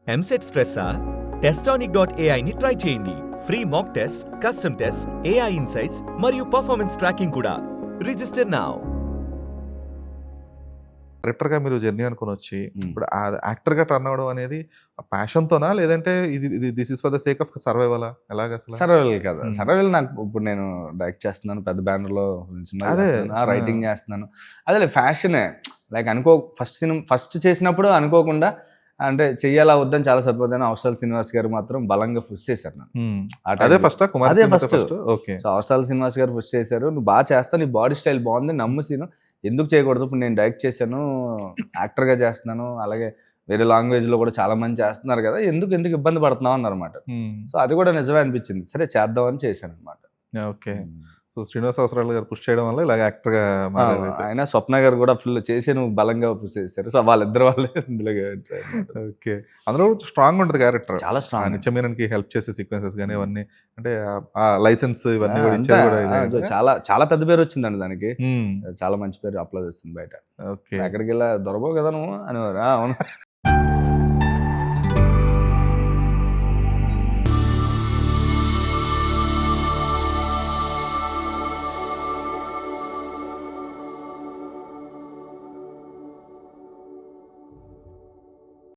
ఎంసెట్ స్ట్రెస్సా? టెస్టానిక్.ai ని ట్రై చేయండి. Free mock test, custom test, AI insights మరియు పర్ఫార్మెన్స్ ట్రాకింగ్ కూడా. Register now. డైరెక్టర్‌గా మీరు జర్నీ అనుకోనొచ్చి, ఇప్పుడు యాక్టర్‌గా టర్న్ అవ్వడం అనేది ప్యాషన్‌తోనా? లేదంటే this is for the sake of సర్వైవలా? ఎలాగసల? సర్వైవల్ కదా. హ్మ్. సర్వైవల్ నాకు ఇప్పుడు నేను డైరెక్ట్ చేస్తున్నాను. పెద్ద బ్యానర్‌లో సినిమా అదే. చేస్తున్నాను. రైటింగ్ చేస్తున్నాను. అదేలే ఫ్యాషనే. లైక్ ఫస్ట్ చేసినప్పుడు అనుకోకుండా అంటే చెయ్యాలా వద్దని చాలా సరిపోద్దని అవసరాల శ్రీనివాస్ గారు మాత్రం బలంగా పుష్ చేశారు నన్ను. ఆ అదే టైంలో. ఫస్టా? కుమార్ అదే సింగ్‌తో ఫస్ట్. ఓకే. సో, అవసరాల శ్రీనివాస్ గారు పుష్ చేశారు. "నువ్వు బాగా చేస్తావు. నీ బాడీ స్టైల్ బాగుంది. నమ్ము సీను. ఎందుకు చేయకూడదు? ఇప్పుడు నేను డైరెక్ట్ చేశాను. యాక్టర్‌గా చేస్తున్నాను. అలాగే వేరే లాంగ్వేజ్‌లో కూడా చాలా మంది చేస్తున్నారు కదా! ఎందుకు ఇబ్బంది పడుతున్నావు" అన్నారన్నమాట. సో, అది కూడా నిజమే అనిపించింది. సరే చేద్దామని చేశానన్నమాట. ఓకే. సో, శ్రీనివాస్ అవసరాలు గారు పుష్ చేయడం వల్ల ఇలాగ యాక్టర్‌గా మారారైతే. ఆయన స్వప్న గారు కూడా ఫుల్ చేసి నువ్వు బలంగా పుష్ చేశారు. సో, వాళ్ళిద్దరు వాళ్ళే ఇందులో ఓకే. అందులో కూడా స్ట్రాంగ్ ఉంటది క్యారెక్టర్. చాలా స్ట్రాంగ్. నిత్యమీనన్‌కి హెల్ప్ చేసే సీక్వెన్సెస్ గాని అవన్నీ అంటే ఆ లైసెన్స్ ఇవన్నీ కూడా అంతా ఇచ్చేది కూడా ఇదే కదా? చాలా చాలా పెద్ద పేరు వచ్చిందండి దానికి. హ్మ్. చాలా మంచి పేరు అప్లోడ్ వచ్చింది బయట. ఓకే. ఎక్కడికి వెళ్ళా దొరకవు కదా నువ్వు అనేవారు. అవును.